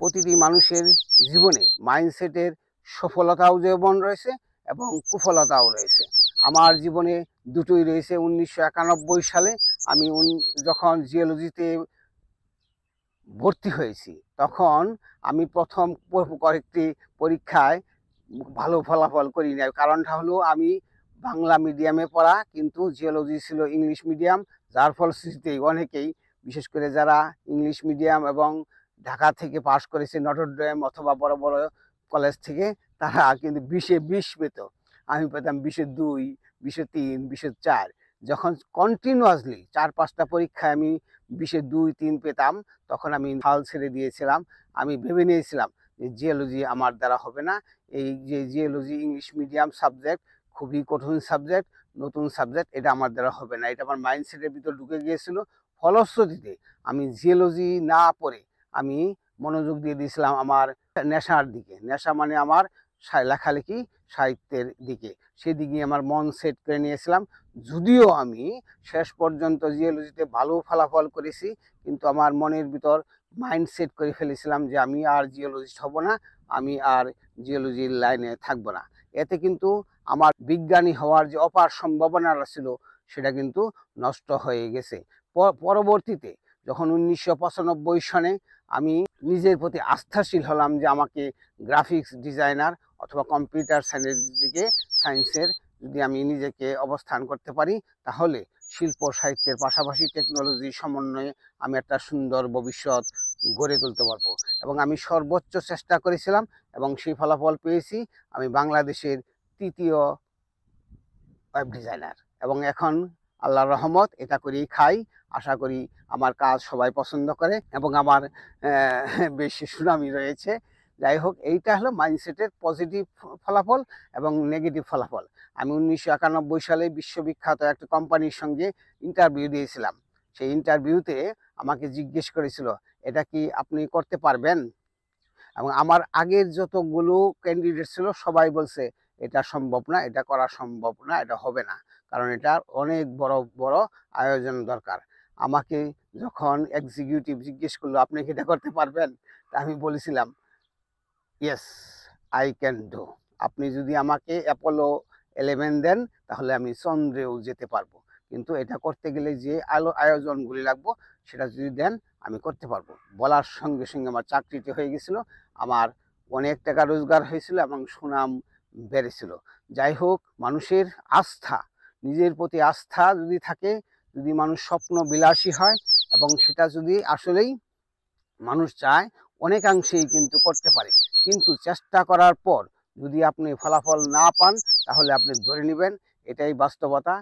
প্রতিটি মানুষের জীবনে মাইন্ডসেটের সফলতাও যেমন রয়েছে এবং কুফলতাও রয়েছে। আমার জীবনে দুটোই রয়েছে। 1991 সালে আমি যখন জিওলজিতে ভর্তি হয়েছি, তখন আমি প্রথম কয়েকটি পরীক্ষায় ভালো ফলাফল করি নাই। কারণটা হলো আমি বাংলা মিডিয়ামে পড়া, কিন্তু জিওলজি ছিল ইংলিশ মিডিয়াম। যার ফলশ্রুতিতে অনেকেই, বিশেষ করে যারা ইংলিশ মিডিয়াম এবং ঢাকা থেকে পাশ করেছে নটরডেম অথবা বড় বড় কলেজ থেকে, তারা কিন্তু 20-এ 20 পেত। আমি পেতাম 20-এ 2, 20-এ 3, 20-এ 4। যখন কন্টিনিউয়াসলি 4-5টা পরীক্ষায় আমি 20-এ 2, 3 পেতাম, তখন আমি হাল ছেড়ে দিয়েছিলাম। আমি ভেবে নিয়েছিলাম যে জিওলজি আমার দ্বারা হবে না। এই যে জিওলজি ইংলিশ মিডিয়াম সাবজেক্ট, খুবই কঠিন সাবজেক্ট, নতুন সাবজেক্ট, এটা আমার দ্বারা হবে না। এটা আমার মাইন্ডসেটের ভিতর ঢুকে গিয়েছিল। ফলশ্রুতিতে আমি জিওলজি না পড়ে আমি মনোযোগ দিয়ে দিয়েছিলাম আমার নেশার দিকে। নেশা মানে আমার লেখালেখি, সাহিত্যের দিকে। সেদিকে আমার মন সেট করে নিয়েছিলাম। যদিও আমি শেষ পর্যন্ত জিওলজিতে ভালো ফলাফল করেছি, কিন্তু আমার মনের ভিতর মাইন্ড সেট করে ফেলেছিলাম যে আমি আর জিওলজিস্ট হব না, আমি আর জিওলজির লাইনে থাকব না। এতে কিন্তু আমার বিজ্ঞানী হওয়ার যে অপার সম্ভাবনাটা ছিল, সেটা কিন্তু নষ্ট হয়ে গেছে। পরবর্তীতে যখন 1995 সনে আমি নিজের প্রতি আস্থাশীল হলাম যে আমাকে গ্রাফিক্স ডিজাইনার অথবা কম্পিউটার সায়েন্সের যদি আমি নিজেকে অবস্থান করতে পারি, তাহলে শিল্প সাহিত্যের পাশাপাশি টেকনোলজির সমন্বয়ে আমি একটা সুন্দর ভবিষ্যৎ গড়ে তুলতে পারবো। এবং আমি সর্বোচ্চ চেষ্টা করেছিলাম এবং সেই ফলাফল পেয়েছি। আমি বাংলাদেশের 3য় ওয়েব ডিজাইনার, এবং এখন আল্লাহর রহমত এটা করেই খাই। আশা করি আমার কাজ সবাই পছন্দ করে এবং আমার বেশি সুনামি রয়েছে। যাই হোক, এইটা হলো মাইন্ডসেটের পজিটিভ ফলাফল এবং নেগেটিভ ফলাফল। আমি 1991 সালে বিশ্ববিখ্যাত একটা কোম্পানির সঙ্গে ইন্টারভিউ দিয়েছিলাম। সেই ইন্টারভিউতে আমাকে জিজ্ঞেস করেছিল, এটা কি আপনি করতে পারবেন? এবং আমার আগের যতগুলো ক্যান্ডিডেট ছিল সবাই বলছে এটা সম্ভব না, এটা করা সম্ভব না, এটা হবে না, কারণ এটা অনেক বড় বড় আয়োজন দরকার। আমাকে যখন এক্সিকিউটিভ জিজ্ঞেস করলো, আপনি কি এটা করতে পারবেন, তা আমি বলেছিলাম, ইয়েস, আই ক্যান ডু। আপনি যদি আমাকে অ্যাপোলো 11 দেন, তাহলে আমি চন্দ্রেও যেতে পারবো, কিন্তু এটা করতে গেলে যে আয়োজনগুলি লাগবো, সেটা যদি দেন আমি করতে পারবো। বলার সঙ্গে সঙ্গে আমার চাকরিটি হয়ে গেছিল। আমার অনেক টাকা রোজগার হয়েছিল এবং সুনাম বেড়েছিল। যাই হোক, মানুষের আস্থা, নিজের প্রতি আস্থা যদি থাকে, যদি মানুষ স্বপ্ন বিলাসী হয় এবং সেটা যদি আসলেই মানুষ চায়, অনেকাংশেই কিন্তু করতে পারে। কিন্তু চেষ্টা করার পর যদি আপনি ফলাফল না পান, তাহলে আপনি ধরে নেবেন এটাই বাস্তবতা।